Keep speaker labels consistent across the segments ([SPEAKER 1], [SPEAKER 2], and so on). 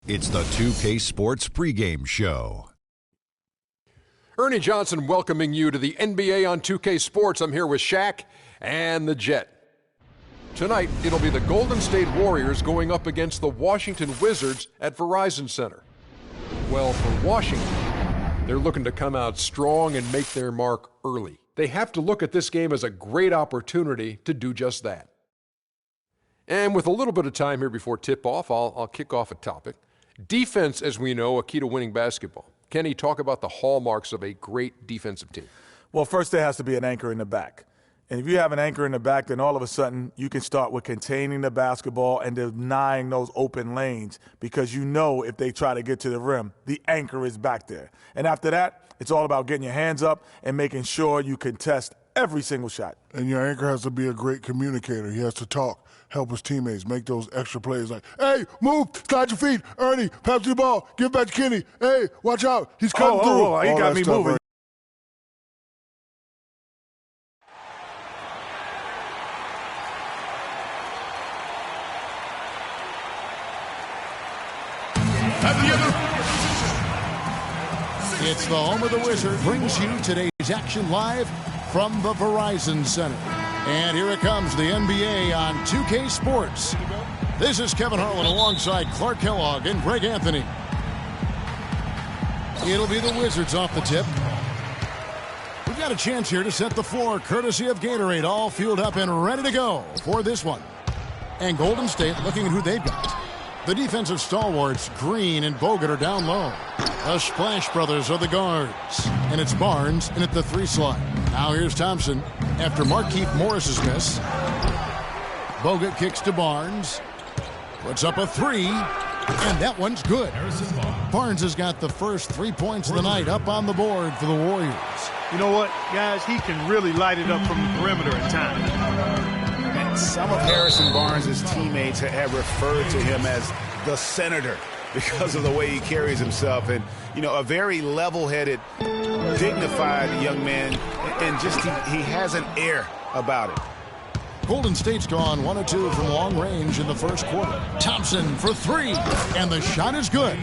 [SPEAKER 1] It's the 2K Sports pregame show.
[SPEAKER 2] Ernie Johnson welcoming you to the NBA on 2K Sports. I'm here with Shaq and the Jet. Tonight, it'll be the Golden State Warriors going up against the Washington Wizards at Verizon Center. Well, for Washington, they're looking to come out strong and make their mark early. They have to look at this game as a great opportunity to do just that. And with a little bit of time here before tip-off, I'll kick off a topic. Defense, as we know, a key to winning basketball. Kenny, talk about the hallmarks of a great defensive team.
[SPEAKER 3] Well, first there has to be an anchor in the back. And if you have an anchor in the back, then all of a sudden you can start with containing the basketball and denying those open lanes, because you know if they try to get to the rim, the anchor is back there. And after that, it's all about getting your hands up and making sure you contest every single shot.
[SPEAKER 4] And your anchor has to be a great communicator. He has to talk, help his teammates, make those extra plays like, hey, move, slide your feet, Ernie, pass the ball, give back to Kenny, hey, watch out, he's cutting through.
[SPEAKER 3] He got me moving.
[SPEAKER 4] Right?
[SPEAKER 5] It's the home of the Wizards. Brings you today's action live from the Verizon Center. And here it comes, the NBA on 2K Sports. This is Kevin Harlan alongside Clark Kellogg and Greg Anthony. It'll be the Wizards off the tip. We've got a chance here to set the floor, courtesy of Gatorade, all fueled up and ready to go for this one. And Golden State looking at who they've got. The defensive stalwarts, Green and Bogut, are down low. The Splash Brothers are the guards. And it's Barnes in at the three slot. Now here's Thompson after Markieff Morris's miss. Bogut kicks to Barnes. Puts up a three. And that one's good. Barnes has got the first 3 points of the night up on the board for the Warriors.
[SPEAKER 6] You know what, guys? He can really light it up from the perimeter at times.
[SPEAKER 7] Some of Harrison Barnes' teammates have referred to him as the senator because of the way he carries himself. And, you know, a very level-headed, dignified young man. And just he has an air about it.
[SPEAKER 5] Golden State's gone 1 of 2 from long range in the first quarter. Thompson for three. And the shot is good.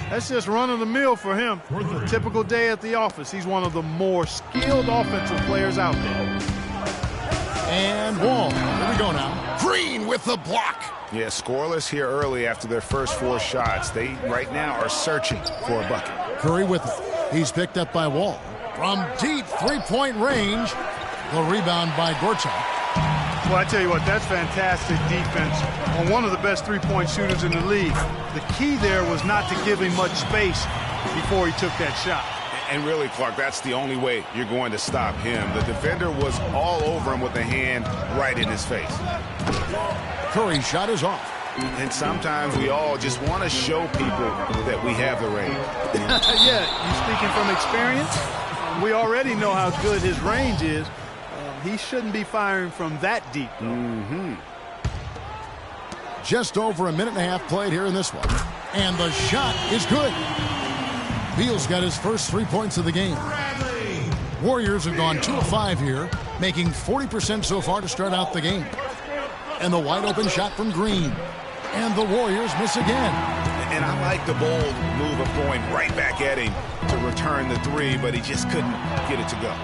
[SPEAKER 6] That's just run-of-the-mill for him. A typical day at the office. He's one of the more skilled offensive players out there.
[SPEAKER 5] And Wall. Here we go now. Green with the block.
[SPEAKER 7] Yeah, scoreless here early after their first 4 shots. They, right now, are searching for a bucket.
[SPEAKER 5] Curry with it. He's picked up by Wall. From deep three-point range. The rebound by Gortat.
[SPEAKER 6] Well, I tell you what, that's fantastic defense on one of the best three-point shooters in the league. The key there was not to give him much space before he took that shot.
[SPEAKER 7] And really, Clark, that's the only way you're going to stop him. The defender was all over him with a hand right in his face.
[SPEAKER 5] Curry's shot is off.
[SPEAKER 7] And sometimes we all just want to show people that we have the range.
[SPEAKER 6] Yeah, you speaking from experience? We already know how good his range is. He shouldn't be firing from that deep.
[SPEAKER 5] Just over a minute and a half played here in this one. And the shot is good. Beal's got his first 3 points of the game. Warriors have gone 2 of 5 here, making 40% so far to start out the game. And the wide open shot from Green. And the Warriors miss again.
[SPEAKER 7] And I like the bold move of going right back at him to return the three, but he just couldn't get it to go.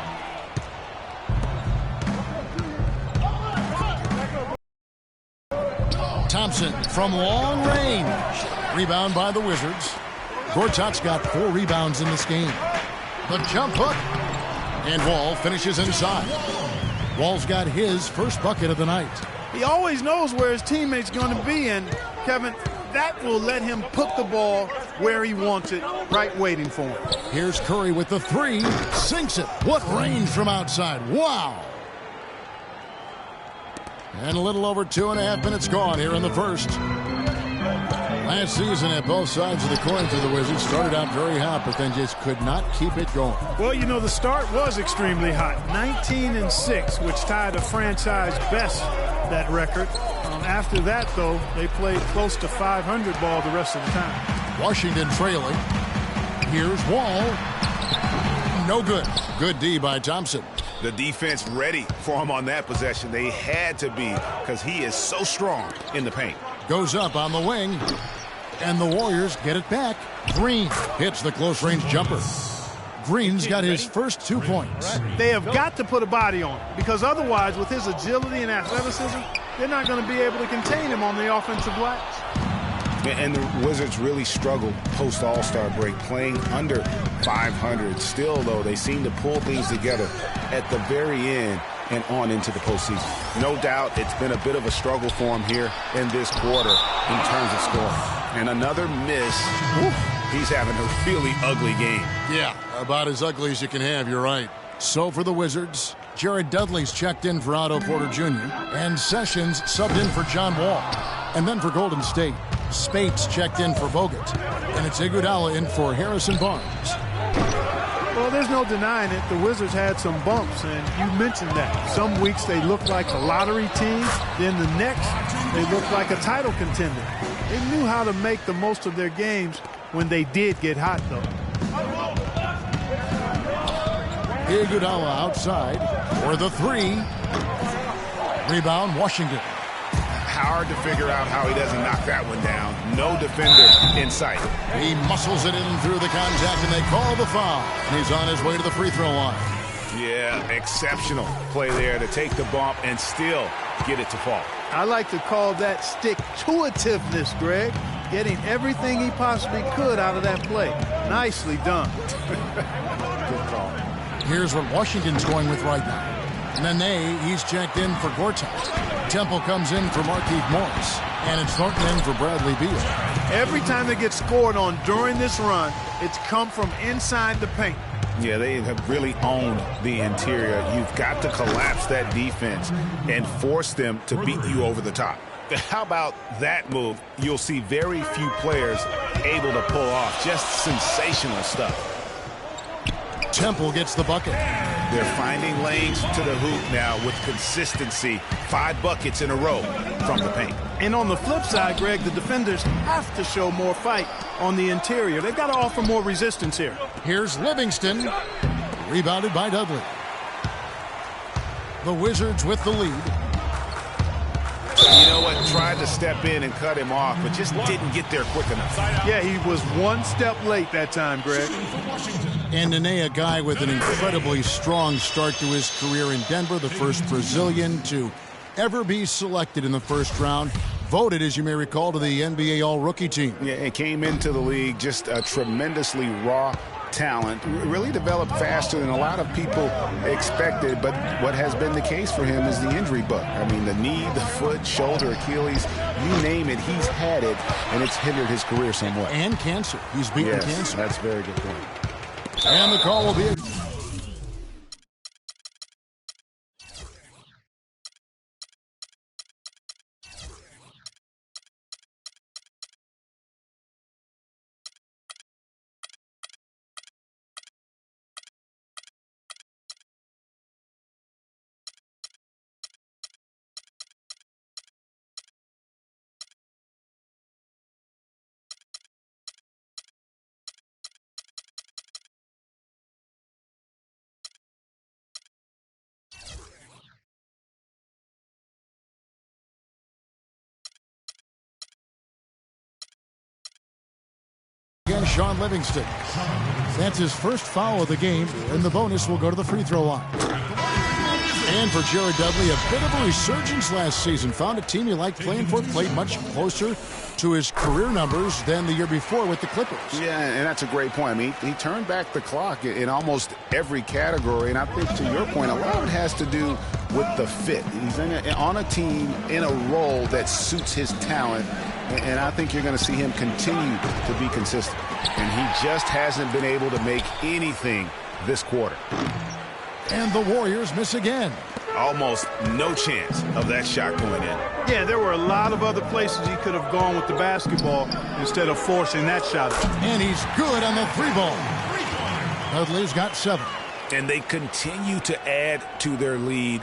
[SPEAKER 5] Thompson from long range. Rebound by the Wizards. Gortat's got 4 rebounds in this game. The jump hook. And Wall finishes inside. Wall's got his first bucket of the night.
[SPEAKER 6] He always knows where his teammate's going to be, and Kevin, that will let him put the ball where he wants it, right waiting for him.
[SPEAKER 5] Here's Curry with the three. Sinks it. What range from outside. Wow. And a little over 2.5 minutes gone here in the first. Last season at both sides of the coin for the Wizards started out very hot, but then just could not keep it going.
[SPEAKER 6] Well, you know, the start was extremely hot. 19-6, which tied a franchise best, that record. After that, though, they played close to 500 ball the rest of the time.
[SPEAKER 5] Washington trailing. Here's Wall. No good. Good D by Thompson.
[SPEAKER 7] The defense ready for him on that possession. They had to be, because he is so strong in the paint.
[SPEAKER 5] Goes up on the wing. And the Warriors get it back. Green hits the close-range jumper. Green's got his first 2 points.
[SPEAKER 6] They have got to put a body on him, because otherwise, with his agility and athleticism, they're not going to be able to contain him on the offensive glass.
[SPEAKER 7] And the Wizards really struggled post-All-Star break, playing under 500. Still, though, they seem to pull things together at the very end and on into the postseason. No doubt it's been a bit of a struggle for him here in this quarter in terms of scoring. And another miss. Whew, he's having a really ugly game.
[SPEAKER 5] Yeah, about as ugly as you can have, you're right. So for the Wizards, Jared Dudley's checked in for Otto Porter Jr. and Sessions subbed in for John Wall. And then for Golden State, Spates checked in for Bogut. And it's Iguodala in for Harrison Barnes.
[SPEAKER 6] Well, there's no denying it. The Wizards had some bumps, and you mentioned that. Some weeks they looked like a lottery team. Then the next, they looked like a title contender. They knew how to make the most of their games when they did get hot, though.
[SPEAKER 5] Iguodala outside for the three. Rebound, Washington.
[SPEAKER 7] Hard to figure out how he doesn't knock that one down. No defender in sight.
[SPEAKER 5] He muscles it in through the contact, and they call the foul. He's on his way to the free throw line.
[SPEAKER 7] Yeah, exceptional play there to take the bump and still get it to fall.
[SPEAKER 6] I like to call that stick-to-itiveness, Greg. Getting everything he possibly could out of that play. Nicely done.
[SPEAKER 5] Good call. Here's what Washington's going with right now. Nene, he's checked in for Gortat. Temple comes in for Markieff Morris. And it's Thornton in for Bradley Beal.
[SPEAKER 6] Every time they get scored on during this run, it's come from inside the paint.
[SPEAKER 7] Yeah, they have really owned the interior. You've got to collapse that defense and force them to beat you over the top. How about that move? You'll see very few players able to pull off. Just sensational stuff.
[SPEAKER 5] Temple gets the bucket.
[SPEAKER 7] They're finding lanes to the hoop now with consistency. 5 buckets in a row from the paint.
[SPEAKER 6] And on the flip side, Greg, the defenders have to show more fight on the interior. They've got to offer more resistance here.
[SPEAKER 5] Here's Livingston. Rebounded by Dudley. The Wizards with the lead.
[SPEAKER 7] You know what? Tried to step in and cut him off, but just didn't get there quick enough.
[SPEAKER 6] Yeah, he was one step late that time, Greg.
[SPEAKER 5] And Nene, a guy with an incredibly strong start to his career in Denver, the first Brazilian to ever be selected in the first round. Voted, as you may recall, to the NBA All-Rookie team.
[SPEAKER 7] Yeah, it came into the league just a tremendously raw talent. Really developed faster than a lot of people expected, but what has been the case for him is the injury bug. I mean, the knee, the foot, shoulder, Achilles, you name it, he's had it, and it's hindered his career somewhat.
[SPEAKER 5] And cancer. He's beaten cancer.
[SPEAKER 7] That's a very good point.
[SPEAKER 5] And the call will be... Sean Livingston. That's his first foul of the game, and the bonus will go to the free throw line. And for Jared Dudley, a bit of a resurgence last season. Found a team he liked playing for, played much closer to his career numbers than the year before with the Clippers.
[SPEAKER 7] Yeah, and that's a great point. I mean, he turned back the clock in almost every category, and I think to your point, a lot of it has to do with the fit. He's on a team in a role that suits his talent, and I think you're going to see him continue to be consistent. And he just hasn't been able to make anything this quarter.
[SPEAKER 5] And the Warriors miss again.
[SPEAKER 7] Almost no chance of that shot going in.
[SPEAKER 6] Yeah, there were a lot of other places he could have gone with the basketball instead of forcing that shot.
[SPEAKER 5] And he's good on the 3-ball. Dudley's got 7.
[SPEAKER 7] And they continue to add to their lead.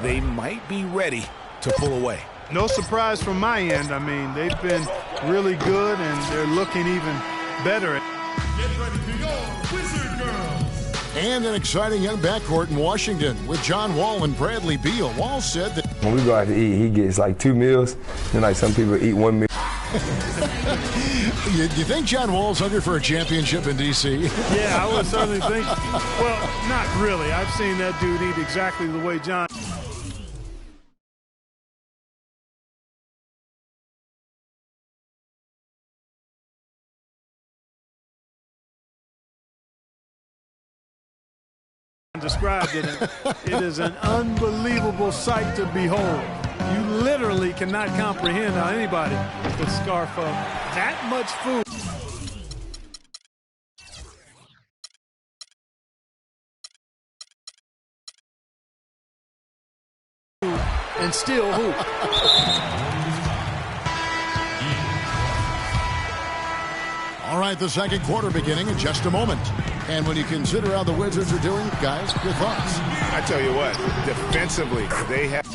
[SPEAKER 7] They might be ready to pull away.
[SPEAKER 6] No surprise from my end. I mean, they've been really good, and they're looking even better.
[SPEAKER 8] Get ready to go, Wizard Girls.
[SPEAKER 5] And an exciting young backcourt in Washington with John Wall and Bradley Beal. Wall said that
[SPEAKER 8] when we go out to eat, he gets like 2 meals, and like some people eat 1 meal.
[SPEAKER 5] You think John Wall's hungry for a championship in D.C.?
[SPEAKER 6] Yeah, I would certainly think. Well, not really. I've seen that dude eat exactly the way John. Described it. It is an unbelievable sight to behold. You literally cannot comprehend how anybody could scarf up that much food and still hoop.
[SPEAKER 5] All right, the second quarter beginning in just a moment. And when you consider how the Wizards are doing, guys, your thoughts?
[SPEAKER 7] I tell you what, defensively, they have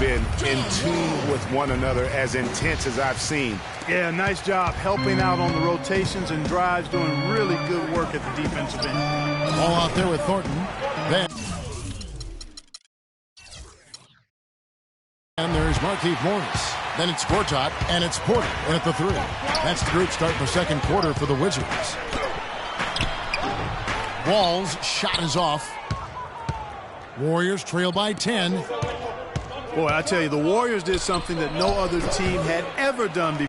[SPEAKER 7] been in tune with one another, as intense as I've seen.
[SPEAKER 6] Yeah, nice job helping out on the rotations and drives, doing really good work at the defensive end.
[SPEAKER 5] All out there with Thornton. Then and there's Markieff Morris. Then it's Gortat, and it's Porter in at the 3. That's the group start in the second quarter for the Wizards. Wall's shot is off. Warriors trail by 10.
[SPEAKER 6] Boy, I tell you, the Warriors did something that no other team had ever done before.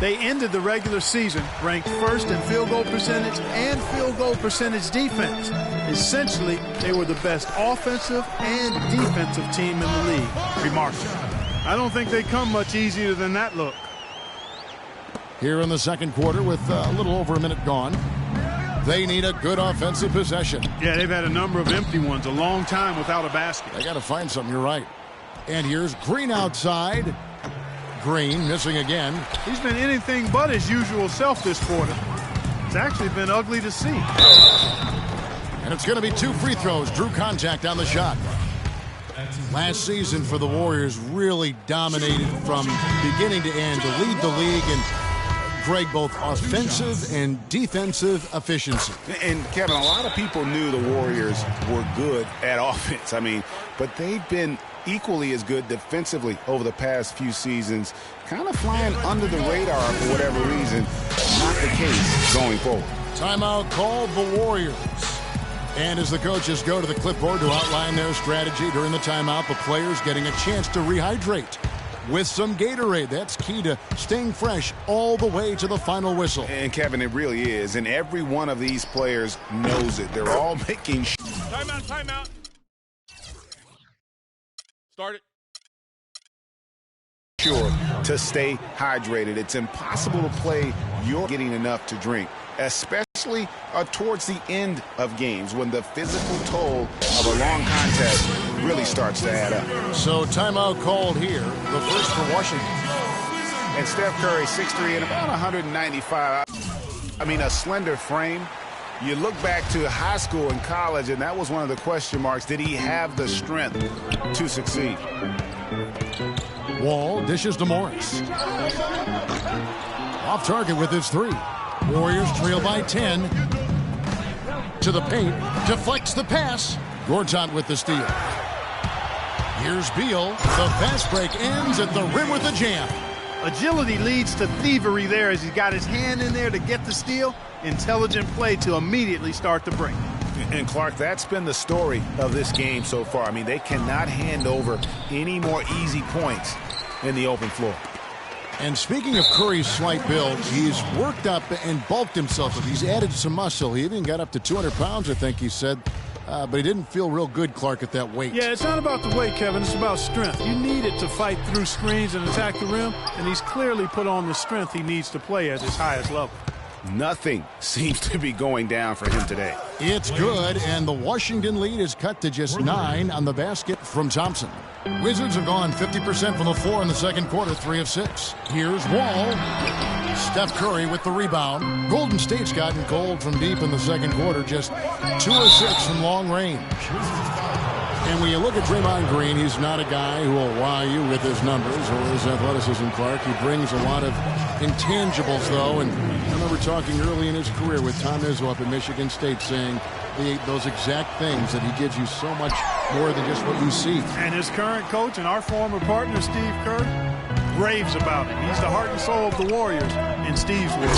[SPEAKER 6] They ended the regular season ranked first in field goal percentage and field goal percentage defense. Essentially, they were the best offensive and defensive team in the league. Remarkable. I don't think they come much easier than that look.
[SPEAKER 5] Here in the second quarter with a little over a minute gone. They need a good offensive possession.
[SPEAKER 6] Yeah, they've had a number of empty ones, a long time without a basket.
[SPEAKER 5] They got to find something, you're right. And here's Green outside. Green missing again.
[SPEAKER 6] He's been anything but his usual self this quarter. It's actually been ugly to see.
[SPEAKER 5] And it's going to be 2 free throws. Drew contact on the shot. Last season for the Warriors really dominated from beginning to end to lead the league in, Greg, both offensive and defensive efficiency.
[SPEAKER 7] And Kevin, a lot of people knew the Warriors were good at offense. I mean, but they've been equally as good defensively over the past few seasons, kind of flying under the radar for whatever reason. Not the case going forward.
[SPEAKER 5] Timeout called the Warriors. And as the coaches go to the clipboard to outline their strategy during the timeout, the players getting a chance to rehydrate with some Gatorade. That's key to staying fresh all the way to the final whistle.
[SPEAKER 7] And Kevin, it really is. And every one of these players knows it. They're all making
[SPEAKER 9] Timeout, timeout. Start it.
[SPEAKER 7] Sure to stay hydrated. It's impossible to play you're getting enough to drink, especially towards the end of games when the physical toll of a long contest really starts to add up.
[SPEAKER 5] So timeout called here, the first for Washington.
[SPEAKER 7] And Steph Curry, 6'3" and about 195. I mean, a slender frame. You look back to high school and college, and that was one of the question marks. Did he have the strength to succeed?
[SPEAKER 5] Wall dishes to Morris. Off target with his 3. Warriors trail by 10. To the paint. Deflects the pass. Gortat with the steal. Here's Beal. The fast break ends at the rim with a jam.
[SPEAKER 6] Agility leads to thievery there as he's got his hand in there to get the steal. Intelligent play to immediately start the break.
[SPEAKER 7] And Clark, that's been the story of this game so far. I mean, they cannot hand over any more easy points in the open floor.
[SPEAKER 5] And speaking of Curry's slight build, he's worked up and bulked himself. He's added some muscle. He even got up to 200 pounds, I think he said. But he didn't feel real good, Clark, at that weight.
[SPEAKER 6] Yeah, it's not about the weight, Kevin. It's about strength. You need it to fight through screens and attack the rim, and he's clearly put on the strength he needs to play at his highest level.
[SPEAKER 7] Nothing seems to be going down for him today.
[SPEAKER 5] It's good, and the Washington lead is cut to just 9 on the basket from Thompson. Wizards have gone 50% from the floor in the second quarter, 3 of 6. Here's Wall. Steph Curry with the rebound. Golden State's gotten cold from deep in the second quarter, just 2 of 6 from long range. And when you look at Draymond Green, he's not a guy who will wow you with his numbers or his athleticism, Clark. He brings a lot of intangibles, though. And I remember talking early in his career with Tom Izzo up at Michigan State saying those exact things, that he gives you so much more than just what you see.
[SPEAKER 6] And his current coach and our former partner, Steve Kerr, raves about him. He's the heart and soul of the Warriors in Steve's world.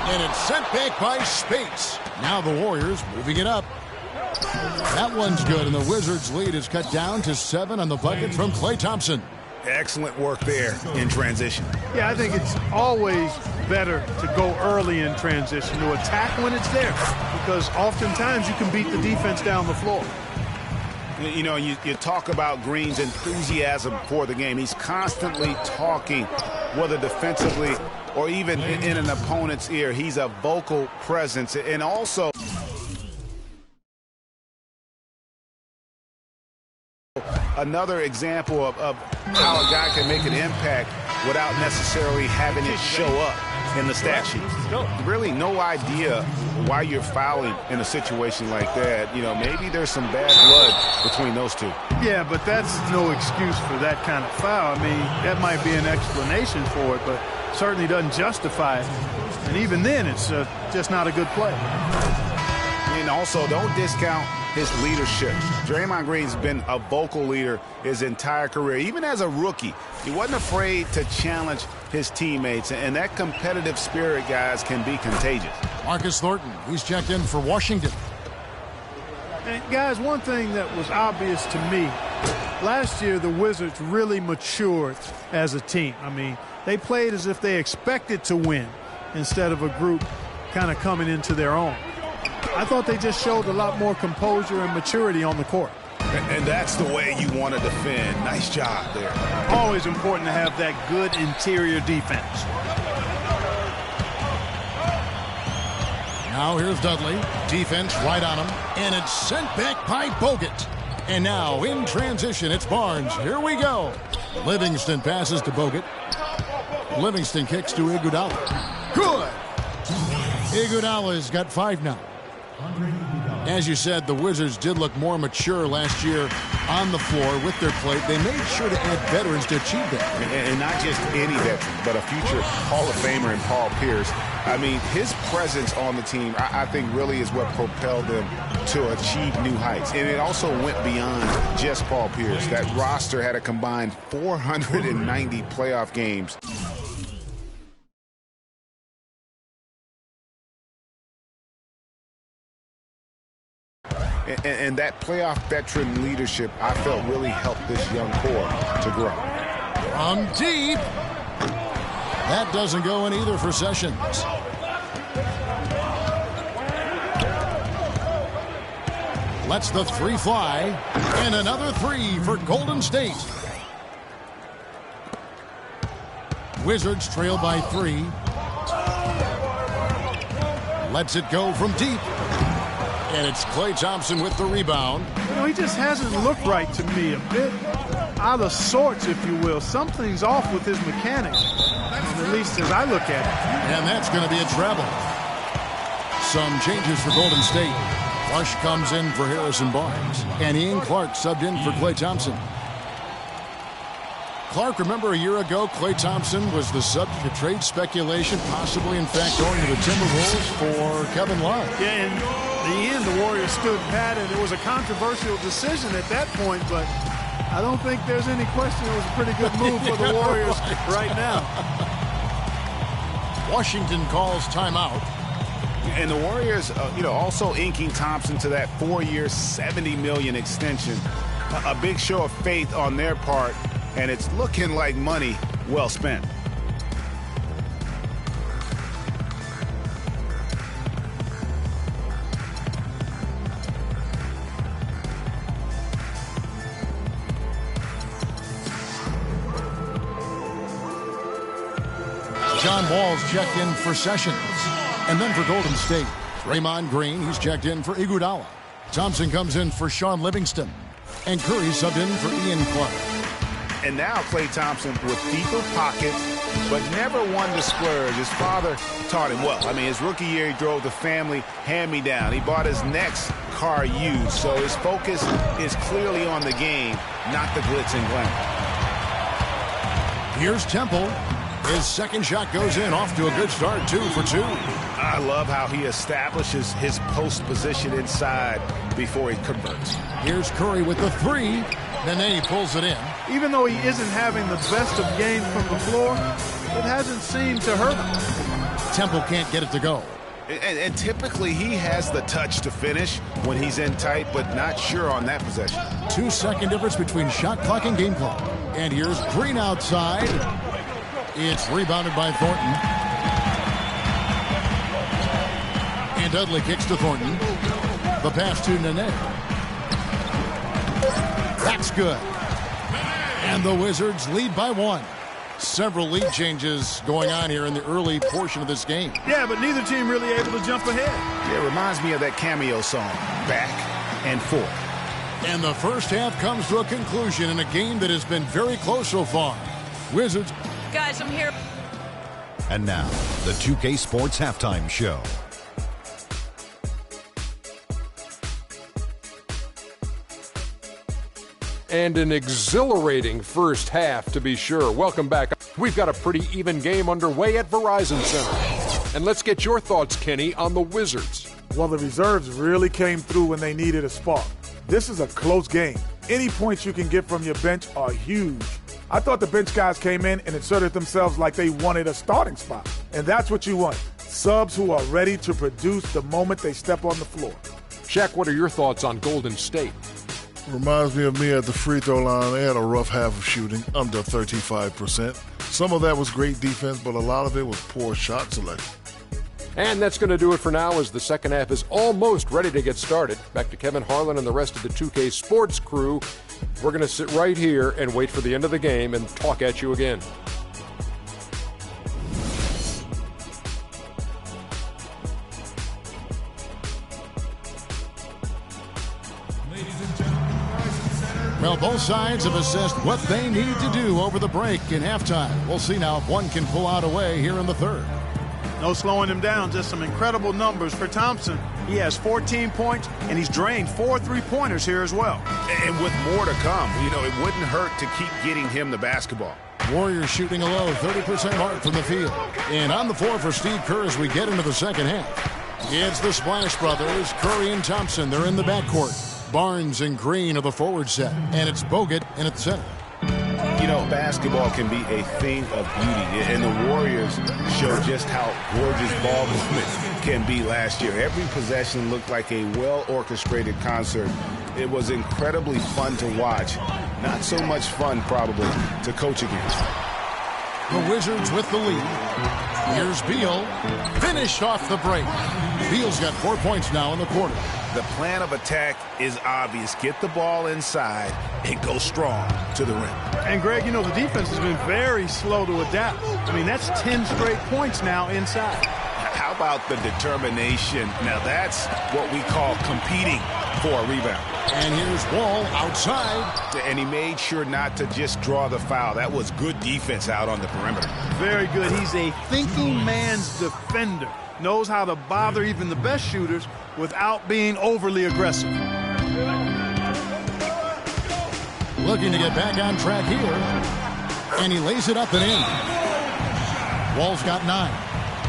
[SPEAKER 5] And it's sent back by Spates. Now the Warriors moving it up. That one's good, and the Wizards' lead is cut down to 7 on the bucket from Klay Thompson.
[SPEAKER 7] Excellent work there in transition.
[SPEAKER 6] Yeah, I think it's always better to go early in transition, to attack when it's there, because oftentimes you can beat the defense down the floor.
[SPEAKER 7] You know, you talk about Green's enthusiasm for the game. He's constantly talking, whether defensively or even in an opponent's ear. He's a vocal presence. And also, another example of how a guy can make an impact without necessarily having it show up in the stat sheet. Really no idea why you're fouling in a situation like that. You know, maybe there's some bad blood between those two.
[SPEAKER 6] Yeah, but that's no excuse for that kind of foul. I mean, that might be an explanation for it, but certainly doesn't justify it. And even then, it's just not a good play.
[SPEAKER 7] And also, don't discount his leadership. Draymond Green's been a vocal leader his entire career. Even as a rookie, he wasn't afraid to challenge his teammates, and that competitive spirit, guys, can be contagious.
[SPEAKER 5] Marcus Thornton, he's checked in for Washington.
[SPEAKER 6] And guys, one thing that was obvious to me, last year the Wizards really matured as a team. I mean, they played as if they expected to win instead of a group kind of coming into their own. I thought they just showed a lot more composure and maturity on the court.
[SPEAKER 7] And that's the way you want to defend. Nice job there.
[SPEAKER 6] Always important to have that good interior defense.
[SPEAKER 5] Now here's Dudley. Defense right on him. And it's sent back by Bogut. And now in transition, it's Barnes. Here we go. Livingston passes to Bogut. Livingston kicks to Iguodala. Good. Iguodala's got 5 now. As you said, the Wizards did look more mature last year on the floor with their play. They made sure to add veterans to achieve that.
[SPEAKER 7] And not just any veteran, but a future Hall of Famer in Paul Pierce. I mean, his presence on the team, I think, really is what propelled them to achieve new heights. And it also went beyond just Paul Pierce. That roster had a combined 490 playoff games. And that playoff veteran leadership, I felt, really helped this young core to grow.
[SPEAKER 5] From deep. That doesn't go in either for Sessions. Lets the 3 fly. And another 3 for Golden State. Wizards trail by 3. Lets it go from deep. And it's Klay Thompson with the rebound.
[SPEAKER 6] You know, he just hasn't looked right to me. A bit out of sorts, if you will. Something's off with his mechanics, at least as I look at it.
[SPEAKER 5] And that's going to be a travel. Some changes for Golden State. Rush comes in for Harrison Barnes. And Ian Clark subbed in for Klay Thompson. Clark, remember a year ago, Klay Thompson was the subject of trade speculation, possibly, in fact, going to the Timberwolves for Kevin Love.
[SPEAKER 6] Yeah, and in the end, the Warriors stood pat, and it was a controversial decision at that point, but I don't think there's any question it was a pretty good move for the Warriors right now.
[SPEAKER 5] Washington calls timeout.
[SPEAKER 7] And the Warriors, also inking Thompson to that 4-year, $70 million extension. A big show of faith on their part, and it's looking like money well spent.
[SPEAKER 5] John Wall's checked in for Sessions. And then for Golden State, Draymond Green, he's checked in for Iguodala. Thompson comes in for Sean Livingston. And Curry subbed in for Ian Clark.
[SPEAKER 7] And now Klay Thompson with deeper pockets but never one to splurge. His father taught him well. I mean, his rookie year, he drove the family hand-me-down. He bought his next car used, so his focus is clearly on the game, not the glitz and glamour.
[SPEAKER 5] Here's Temple. His second shot goes in, off to a good start, 2 for 2.
[SPEAKER 7] I love how he establishes his post position inside before he converts.
[SPEAKER 5] Here's Curry with the 3. Nene pulls it in.
[SPEAKER 6] Even though he isn't having the best of games from the floor, it hasn't seemed to hurt him.
[SPEAKER 5] Temple can't get it to go.
[SPEAKER 7] And typically he has the touch to finish when he's in tight, but not sure on that possession.
[SPEAKER 5] 2-second difference between shot clock and game clock. And here's Green outside. It's rebounded by Thornton. And Dudley kicks to Thornton. The pass to Nene. That's good. And the Wizards lead by 1. Several lead changes going on here in the early portion of this game.
[SPEAKER 6] Yeah, but neither team really able to jump ahead.
[SPEAKER 7] Yeah, it reminds me of that Cameo song, Back and Forth.
[SPEAKER 5] And the first half comes to a conclusion in a game that has been very close so far. Wizards.
[SPEAKER 10] Guys, I'm here.
[SPEAKER 1] And now, the 2K Sports Halftime Show.
[SPEAKER 2] And an exhilarating first half, to be sure. Welcome back. We've got a pretty even game underway at Verizon Center. And let's get your thoughts, Kenny, on the Wizards.
[SPEAKER 3] Well, the reserves really came through when they needed a spark. This is a close game. Any points you can get from your bench are huge. I thought the bench guys came in and inserted themselves like they wanted a starting spot. And that's what you want. Subs who are ready to produce the moment they step on the floor.
[SPEAKER 2] Shaq, what are your thoughts on Golden State?
[SPEAKER 4] Reminds me of me at the free throw line. They had a rough half of shooting, under 35%. Some of that was great defense, but a lot of it was poor shot selection.
[SPEAKER 2] And that's going to do it for now as the second half is almost ready to get started. Back to Kevin Harlan and the rest of the 2K Sports crew. We're going to sit right here and wait for the end of the game and talk at you again.
[SPEAKER 5] Well, both sides have assessed what they need to do over the break in halftime. We'll see now if one can pull out away here in the third.
[SPEAKER 6] No slowing him down, just some incredible numbers for Thompson. He has 14 points, and he's drained 4 3-pointers here as well.
[SPEAKER 7] And with more to come, you know, it wouldn't hurt to keep getting him the basketball.
[SPEAKER 5] Warriors shooting a low 30% mark from the field. And on the floor for Steve Kerr as we get into the second half. It's the Splash Brothers, Curry and Thompson. They're in the backcourt. Barnes and Green are the forward set. And it's Bogut in at the center.
[SPEAKER 7] You know, basketball can be a thing of beauty, and the Warriors show just how gorgeous ball movement can be last year. Every possession looked like a well-orchestrated concert. It was incredibly fun to watch. Not so much fun, probably, to coach against.
[SPEAKER 5] The Wizards with the lead. Here's Beal. Finished off the break. Beal's got 4 points now in the quarter.
[SPEAKER 7] The plan of attack is obvious. Get the ball inside and go strong to the rim.
[SPEAKER 6] And, Greg, you know, the defense has been very slow to adapt. I mean, that's 10 straight points now inside.
[SPEAKER 7] How about the determination? Now, that's what we call competing for a rebound.
[SPEAKER 5] And here's Wall outside.
[SPEAKER 7] And he made sure not to just draw the foul. That was good defense out on the perimeter.
[SPEAKER 6] Very good. He's a thinking man's defender. Knows how to bother even the best shooters without being overly aggressive.
[SPEAKER 5] Looking to get back on track here. And he lays it up and in. Wall's got 9.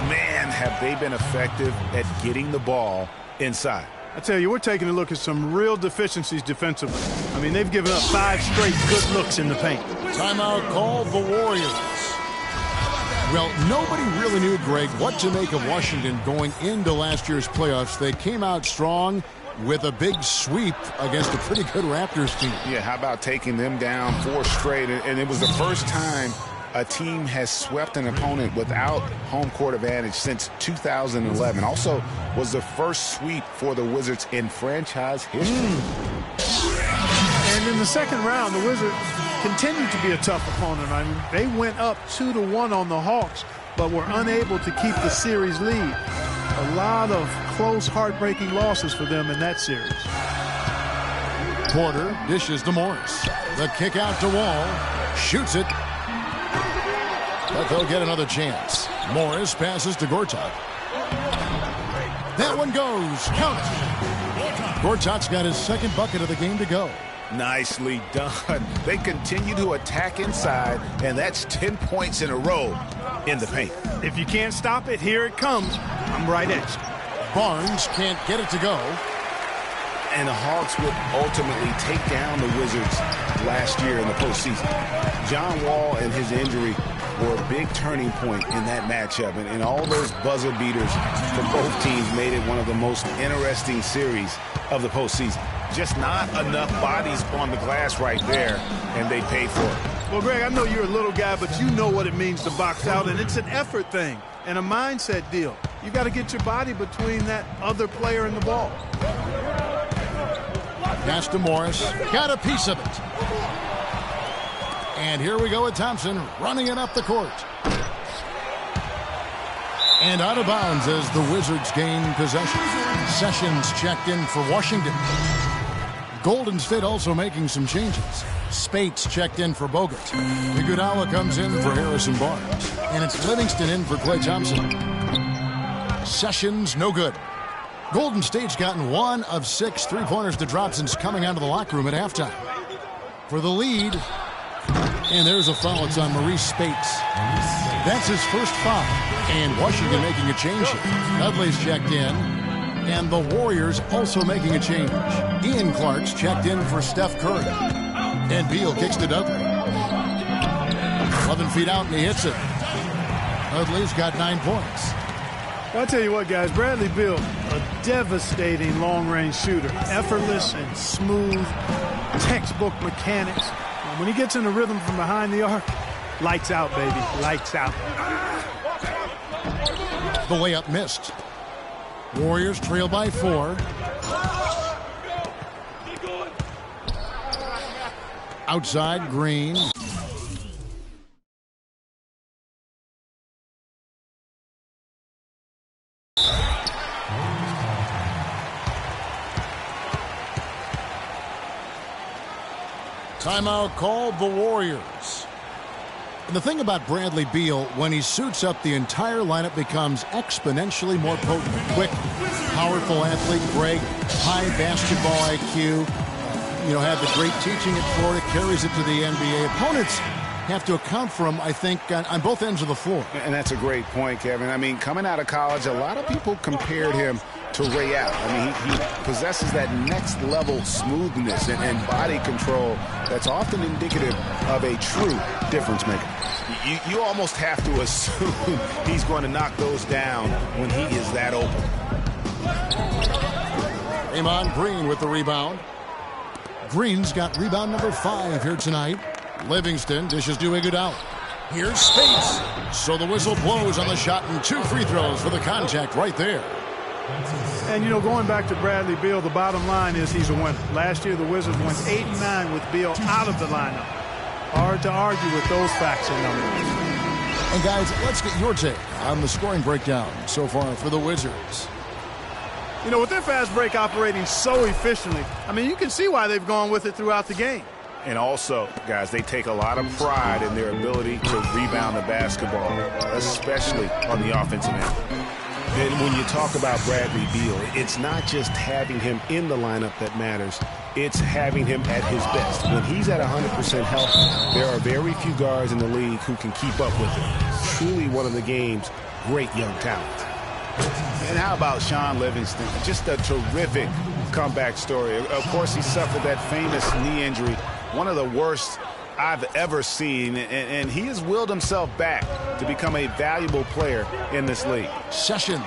[SPEAKER 7] Man, have they been effective at getting the ball inside.
[SPEAKER 6] I tell you, we're taking a look at some real deficiencies defensively. I mean, they've given up 5 straight good looks in the paint.
[SPEAKER 5] Timeout called the Warriors. Well, nobody really knew, Greg, what to make of Washington going into last year's playoffs. They came out strong with a big sweep against a pretty good Raptors team.
[SPEAKER 7] Yeah, how about taking them down 4 straight? And it was the first time a team has swept an opponent without home court advantage since 2011. Also was the first sweep for the Wizards in franchise history.
[SPEAKER 6] And in the second round, the Wizards continued to be a tough opponent. I mean, they went up 2-1 on the Hawks, but were unable to keep the series lead. A lot of close, heartbreaking losses for them in that series.
[SPEAKER 5] Porter dishes to Morris. The kick out to Wall. Shoots it. The but they'll get another chance. Morris passes to Gortat. That one goes. Count it. Gortat's got his second bucket of the game to go.
[SPEAKER 7] Nicely done. They continue to attack inside, and that's 10 points in a row in the paint.
[SPEAKER 6] If you can't stop it, here it comes. I'm right at you.
[SPEAKER 5] Barnes can't get it to go.
[SPEAKER 7] And the Hawks would ultimately take down the Wizards last year in the postseason. John Wall and his injury were a big turning point in that matchup. And all those buzzer beaters for both teams made it one of the most interesting series of the postseason. Just not enough bodies on the glass right there, and they paid for it.
[SPEAKER 6] Well, Greg, I know you're a little guy, but you know what it means to box out, and it's an effort thing and a mindset deal. You got to get your body between that other player and the ball.
[SPEAKER 5] Pass to Morris. Got a piece of it. And here we go with Thompson running it up the court. And out of bounds as the Wizards gain possession. Sessions checked in for Washington. Golden State also making some changes. Spates checked in for Bogut. Iguodala comes in for Harrison Barnes. And it's Livingston in for Klay Thompson. Sessions no good. Golden State's gotten 1 of 6 three-pointers to drop since coming out of the locker room at halftime. For the lead, and there's a foul. It's on Maurice Spates. That's his first foul. And Washington making a change here. Dudley's checked in, and the Warriors also making a change. Ian Clark's checked in for Steph Curry. And Beal kicks to Dudley. 11 feet out, and he hits it. Dudley's got 9 points.
[SPEAKER 6] I'll tell you what, guys, Bradley Beal, a devastating long-range shooter. Effortless and smooth, textbook mechanics. And when he gets in the rhythm from behind the arc, lights out, baby, lights out.
[SPEAKER 5] The layup missed. Warriors trail by 4. Outside, Green. Timeout called the Warriors. And the thing about Bradley Beal, when he suits up, the entire lineup becomes exponentially more potent. Quick, powerful athlete, Greg, high basketball IQ. Had the great teaching at Florida, carries it to the NBA. Opponents have to account for him, I think, on both ends of the floor.
[SPEAKER 7] And that's a great point, Kevin. I mean, coming out of college, a lot of people compared him to Ray Allen. I mean, he possesses that next level smoothness and body control that's often indicative of a true difference maker. You almost have to assume he's going to knock those down when he is that open.
[SPEAKER 5] Draymond Green with the rebound. Green's got rebound number 5 here tonight. Livingston dishes to Iguodala. Here's Spates. So the whistle blows on the shot and 2 free throws for the contact right there.
[SPEAKER 6] And, going back to Bradley Beal, the bottom line is he's a winner. Last year, the Wizards went 8-9 with Beal out of the lineup. Hard to argue with those facts and numbers.
[SPEAKER 5] And, guys, let's get your take on the scoring breakdown so far for the Wizards.
[SPEAKER 6] With their fast break operating so efficiently, you can see why they've gone with it throughout the game.
[SPEAKER 7] And also, guys, they take a lot of pride in their ability to rebound the basketball, especially on the offensive end. And when you talk about Bradley Beal, it's not just having him in the lineup that matters. It's having him at his best. When he's at 100% health, there are very few guards in the league who can keep up with him. Truly one of the game's great young talents. And how about Sean Livingston? Just a terrific comeback story. Of course, he suffered that famous knee injury, one of the worst I've ever seen, and he has willed himself back to become a valuable player in this league.
[SPEAKER 5] Sessions.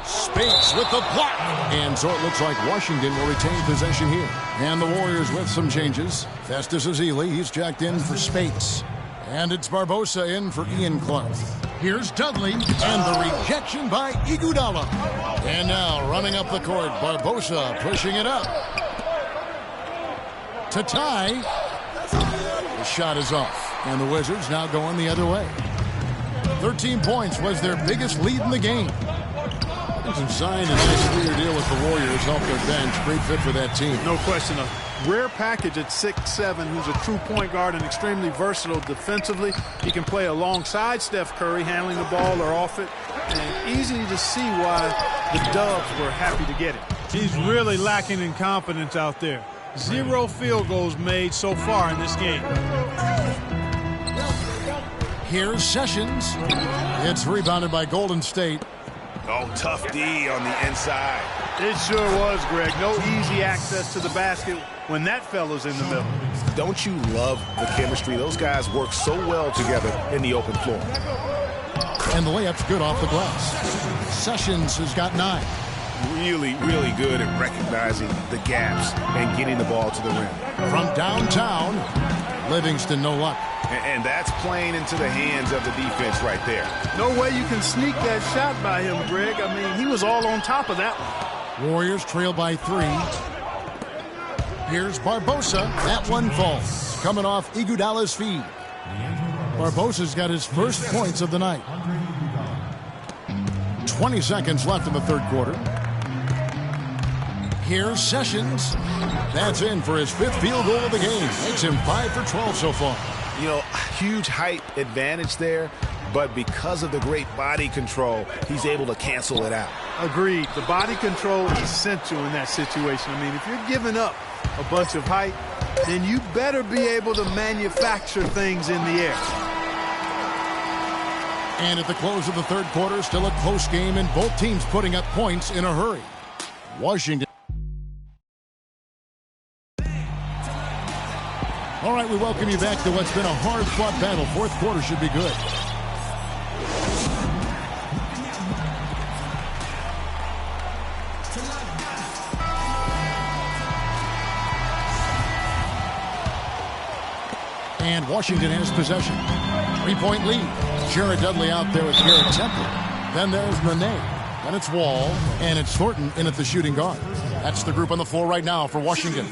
[SPEAKER 5] Spates with the block. And so it looks like Washington will retain possession here. And the Warriors with some changes. Festus Ezeli, he's jacked in for Spates. And it's Barbosa in for Ian Clark. Here's Dudley, and the rejection by Iguodala. And now running up the court, Barbosa pushing it up. To tie. The shot is off, and the Wizards now going the other way. 13 points was their biggest lead in the game. Signed a nice 3-year deal with the Warriors off their bench. Great fit for that team.
[SPEAKER 6] No question. rare package at 6'7", who's a true point guard and extremely versatile defensively. He can play alongside Steph Curry, handling the ball or off it, and easy to see why the Dubs were happy to get him.
[SPEAKER 10] He's really lacking in confidence out there. 0 field goals made so far in this game.
[SPEAKER 5] Here's Sessions. It's rebounded by Golden State.
[SPEAKER 7] Oh, tough D on the inside.
[SPEAKER 6] It sure was, Greg. No easy access to the basket when that fella's in the middle.
[SPEAKER 7] Don't you love the chemistry? Those guys work so well together in the open floor.
[SPEAKER 5] And the layup's good off the glass. Sessions has got 9.
[SPEAKER 7] Really, really good at recognizing the gaps and getting the ball to the rim.
[SPEAKER 5] From downtown, Livingston no luck.
[SPEAKER 7] And that's playing into the hands of the defense right there.
[SPEAKER 6] No way you can sneak that shot by him, Greg. I mean, he was all on top of that one.
[SPEAKER 5] Warriors trail by 3. Here's Barbosa. That one falls. Coming off Iguodala's feed. Barbosa's got his first points of the night. 20 seconds left in the third quarter. Here's Sessions. That's in for his 5th field goal of the game. Makes him 5 for 12 so far.
[SPEAKER 7] You know, huge height advantage there, but because of the great body control, he's able to cancel it out.
[SPEAKER 6] Agreed. The body control is essential in that situation. I mean, if you're giving up a bunch of height, then you better be able to manufacture things in the air.
[SPEAKER 5] And at the close of the third quarter, still a close game, and both teams putting up points in a hurry. Washington. All right, we welcome you back to what's been a hard-fought battle. Fourth quarter should be good. And Washington has possession. 3-point lead. Jared Dudley out there with Garrett Temple. Then there's Nene. Then it's Wall. And it's Thornton in at the shooting guard. That's the group on the floor right now for Washington.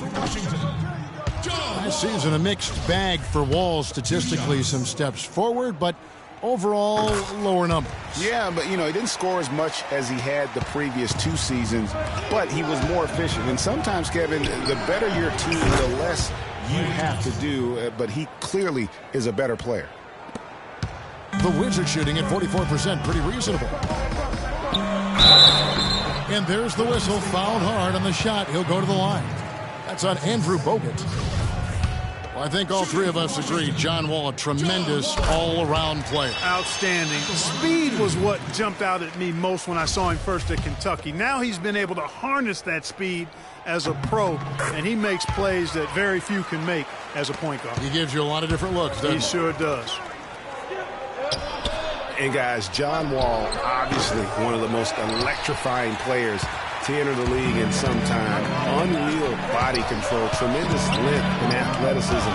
[SPEAKER 5] Last season, a mixed bag for Wall statistically. Some steps forward, but overall, lower numbers.
[SPEAKER 7] Yeah, but, you know, he didn't score as much as he had the previous 2 seasons, but he was more efficient. And sometimes, Kevin, the better your team, the less you have to do, but he clearly is a better player.
[SPEAKER 5] The Wizards shooting at 44%, pretty reasonable. And there's the whistle, fouled hard on the shot. He'll go to the line. That's on Andrew Bogut. Well, I think all 3 of us agree John Wall, a tremendous all-around player.
[SPEAKER 6] Outstanding. Speed was what jumped out at me most when I saw him first at Kentucky. Now he's been able to harness that speed as a pro, and he makes plays that very few can make as a point guard.
[SPEAKER 5] He gives you a lot of different looks, doesn't he?
[SPEAKER 6] He sure does.
[SPEAKER 7] And, guys, John Wall, obviously one of the most electrifying players to enter the league in some time. Unreal body control, tremendous length and athleticism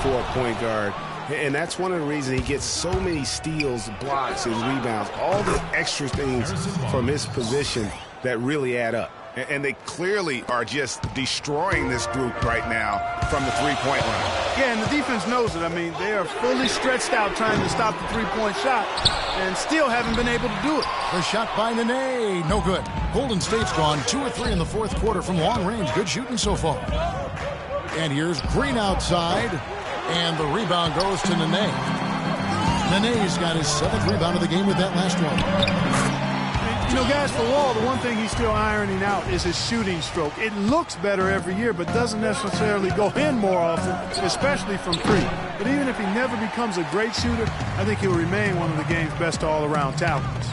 [SPEAKER 7] for a point guard. And that's one of the reasons he gets so many steals, blocks, and rebounds. All the extra things from his position that really add up. And they clearly are just destroying this group right now from the three-point line.
[SPEAKER 6] Yeah, and the defense knows it. I mean, they are fully stretched out trying to stop the three-point shot and still haven't been able to do it.
[SPEAKER 5] The shot by Nene, no good. Golden State's gone 2 or 3 in the fourth quarter from long range. Good shooting so far. And here's Green outside, and the rebound goes to Nene. Nene's got his 7th rebound of the game with that last one.
[SPEAKER 6] You know, guys, for Wall, the one thing he's still ironing out is his shooting stroke. It looks better every year, but doesn't necessarily go in more often, especially from 3. But even if he never becomes a great shooter, I think he'll remain one of the game's best all-around talents.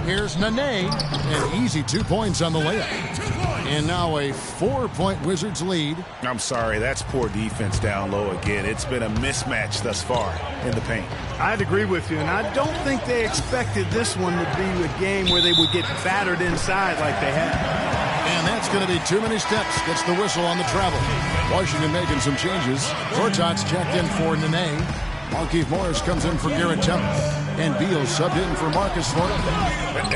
[SPEAKER 5] Here's Nene, an easy 2 points on the layup. And now a 4-point Wizards lead.
[SPEAKER 7] I'm sorry, that's poor defense down low again. It's been a mismatch thus far in the paint.
[SPEAKER 6] I'd agree with you, and I don't think they expected this one to be a game where they would get battered inside like they had.
[SPEAKER 5] And that's going to be too many steps. Gets the whistle on the travel. Washington making some changes. Gortat's checked in for Nene. Markieff Morris comes in for Garrett Temple. And Beal subbed in for Marcus Thornton.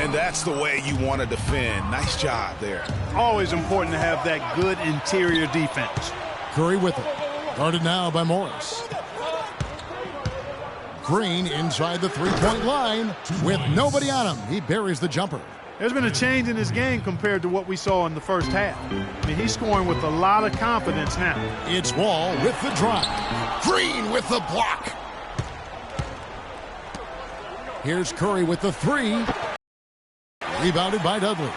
[SPEAKER 7] And that's the way you want to defend. Nice job there.
[SPEAKER 6] Always important to have that good interior defense.
[SPEAKER 5] Curry with it. Guarded now by Morris. Green inside the 3-point line with nobody on him. He buries the jumper.
[SPEAKER 6] There's been a change in his game compared to what we saw in the first half. I mean, he's scoring with a lot of confidence now.
[SPEAKER 5] It's Wall with the drive. Green with the block. Here's Curry with the three. Rebounded by Dudley.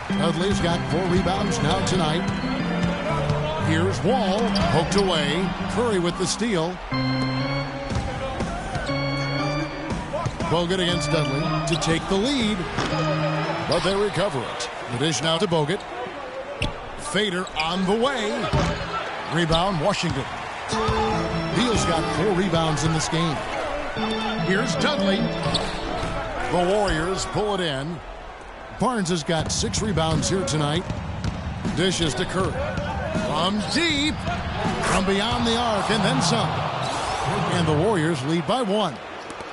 [SPEAKER 5] Dudley's got 4 rebounds now tonight. Here's Wall, poked away. Curry with the steal. Bogut against Dudley to take the lead, but they recover it. The dish now to Bogut. Fader on the way. Rebound, Washington. Beal's got 4 rebounds in this game. Here's Dudley. The Warriors pull it in. Barnes has got 6 rebounds here tonight. Dishes to Curry. From deep, from beyond the arc, and then some. And the Warriors lead by 1.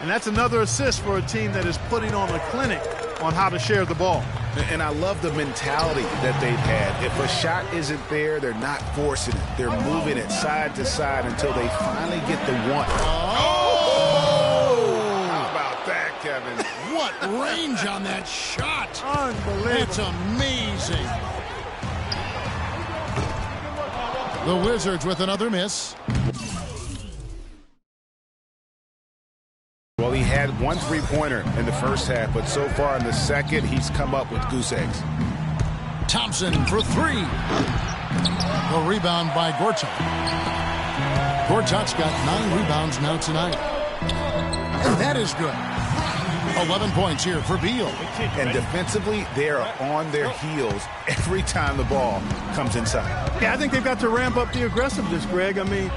[SPEAKER 6] And that's another assist for a team that is putting on a clinic on how to share the ball.
[SPEAKER 7] And I love the mentality that they've had. If a shot isn't there, they're not forcing it. They're moving it side to side until they finally get the one.
[SPEAKER 6] Oh!
[SPEAKER 7] How about that, Kevin?
[SPEAKER 5] What range on that shot.
[SPEAKER 6] Unbelievable.
[SPEAKER 5] It's amazing. The Wizards with another miss.
[SPEAKER 7] Well, he had 1 3-pointer in the first half, but so far in the second, he's come up with goose eggs.
[SPEAKER 5] Thompson for 3. The rebound by Gortat. Gortat's got 9 rebounds now tonight. And that is good. 11 points here for Beal.
[SPEAKER 7] And defensively, they are on their heels every time the ball comes inside.
[SPEAKER 6] Yeah, I think they've got to ramp up the aggressiveness, Greg. I mean,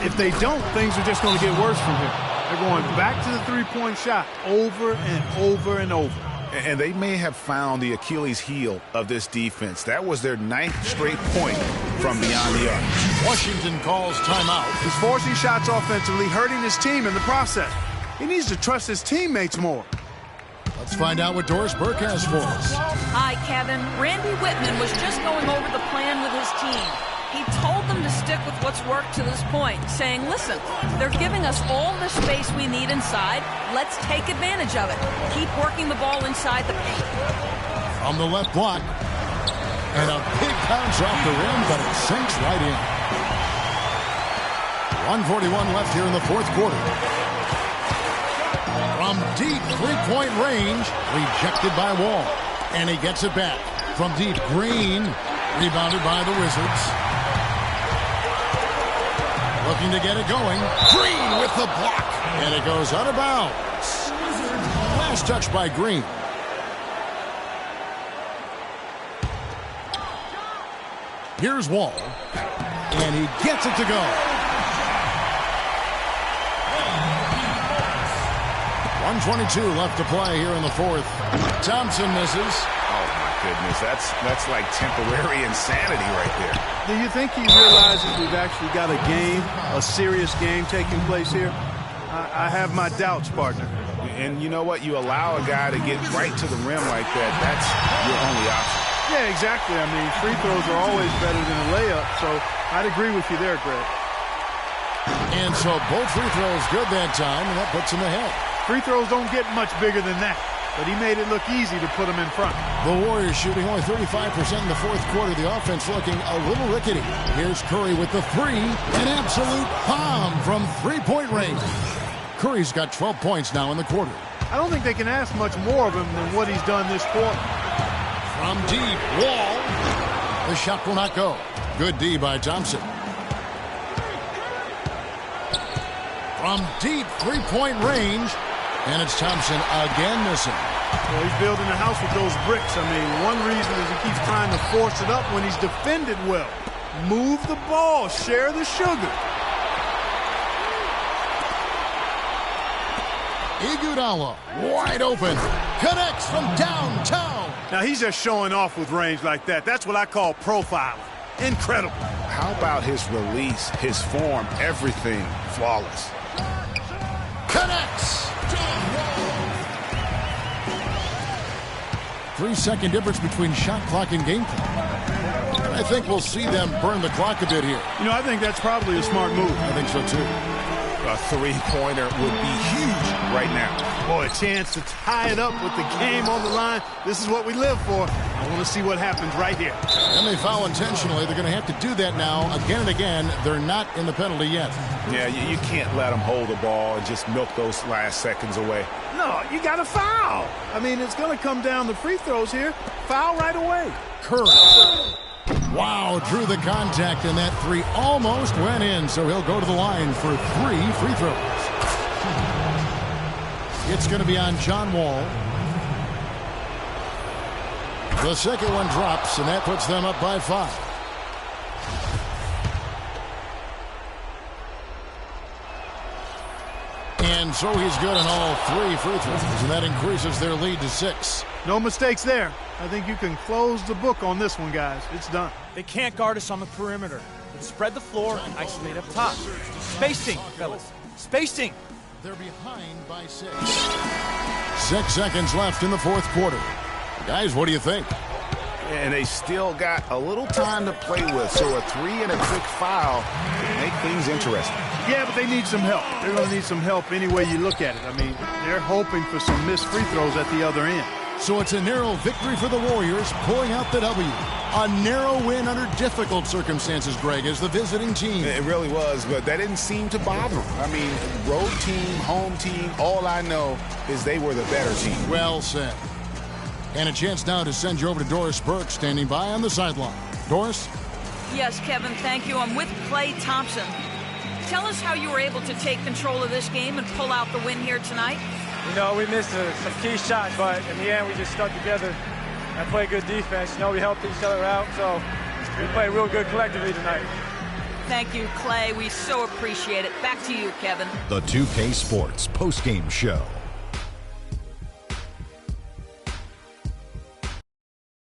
[SPEAKER 6] if they don't, things are just going to get worse from here. They're going back to the 3-point shot over and over and over.
[SPEAKER 7] And they may have found the Achilles heel of this defense. That was their 9th straight point from beyond the arc.
[SPEAKER 5] Washington calls timeout.
[SPEAKER 6] He's forcing shots offensively, hurting his team in the process. He needs to trust his teammates more.
[SPEAKER 5] Let's find out what Doris Burke has for us.
[SPEAKER 11] Hi, Kevin. Randy Whitman was just going over the plan with his team. He told them to stick with what's worked to this point, saying, listen, they're giving us all the space we need inside. Let's take advantage of it. Keep working the ball inside the paint.
[SPEAKER 5] From the left block. And a big bounce off the rim, but it sinks right in. 1:41 left here in the 4th quarter. From deep 3-point range, rejected by Wall. And he gets it back. From deep, Green, rebounded by the Wizards. Looking to get it going. Green with the block. And it goes out of bounds. Last touch by Green. Here's Wall. And he gets it to go. 1:22 left to play here in the 4th. Thompson misses.
[SPEAKER 7] Oh, my goodness. That's like temporary insanity right there.
[SPEAKER 6] Do you think he realizes we've actually got a game, a serious game taking place here? I have my doubts, partner.
[SPEAKER 7] And you know what? You allow a guy to get right to the rim like that, that's your only option.
[SPEAKER 6] Yeah, exactly. I mean, free throws are always better than a layup, so I'd agree with you there, Greg.
[SPEAKER 5] And so both free throws good that time, and that puts him ahead.
[SPEAKER 6] Free throws don't get much bigger than that, but he made it look easy to put him in front.
[SPEAKER 5] The Warriors shooting only 35% in the 4th quarter. The offense looking a little rickety. Here's Curry with the 3. An absolute bomb from 3-point range. Curry's got 12 points now in the quarter.
[SPEAKER 6] I don't think they can ask much more of him than what he's done this quarter.
[SPEAKER 5] From deep, Wall. The shot will not go. Good D by Thompson. From deep 3-point range. And it's Thompson again missing.
[SPEAKER 6] Well, he's building a house with those bricks. I mean, one reason is he keeps trying to force it up when he's defended well. Move the ball. Share the sugar.
[SPEAKER 5] Iguodala, wide open. Connects from downtown.
[SPEAKER 6] Now, he's just showing off with range like that. That's what I call profiling. Incredible.
[SPEAKER 7] How about his release, his form, everything flawless.
[SPEAKER 5] Connects. 3-second difference between shot clock and game clock. And I think we'll see them burn the clock a bit here.
[SPEAKER 6] You know, I think that's probably a smart move.
[SPEAKER 5] I think so, too.
[SPEAKER 7] A 3-pointer would be huge right now.
[SPEAKER 6] Boy, a chance to tie it up with the game on the line. This is what we live for. I want to see what happens right here.
[SPEAKER 5] And they foul intentionally. They're going to have to do that now again and again. They're not in the penalty yet.
[SPEAKER 7] Yeah, you can't let them hold the ball and just milk those last seconds away.
[SPEAKER 6] No, you got to foul. I mean, it's going to come down to free throws here. Foul right away.
[SPEAKER 5] Curry. Wow, drew the contact, and that three almost went in, so he'll go to the line for 3 free throws. It's going to be on John Wall. The second one drops, and that puts them up by 5. And so he's good on all 3 free throws, and that increases their lead to 6.
[SPEAKER 6] No mistakes there. I think you can close the book on this one, guys. It's done.
[SPEAKER 9] They can't guard us on the perimeter. Let's spread the floor and isolate up top. Spacing, fellas. Spacing.
[SPEAKER 5] They're behind by 6. 6 seconds left in the fourth quarter. Guys, what do you think?
[SPEAKER 7] And they still got a little time to play with, so a 3 and a quick foul would make things interesting.
[SPEAKER 6] Yeah, but they need some help. They're going to need some help any way you look at it. I mean, they're hoping for some missed free throws at the other end.
[SPEAKER 5] So it's a narrow victory for the Warriors, pulling out the W. A narrow win under difficult circumstances, Greg, as the visiting team.
[SPEAKER 7] It really was, but that didn't seem to bother them. I mean, road team, home team, all I know is they were the better team.
[SPEAKER 5] Well said. And a chance now to send you over to Doris Burke, standing by on the sideline. Doris?
[SPEAKER 11] Yes, Kevin, thank you. I'm with Klay Thompson. Tell us how you were able to take control of this game and pull out the win here tonight.
[SPEAKER 12] You know, we missed some key shots, but in the end, we just stuck together and played good defense. You know, we helped each other out, so we played real good collectively tonight.
[SPEAKER 11] Thank you, Klay. We so appreciate it. Back to you, Kevin.
[SPEAKER 1] The 2K Sports postgame show.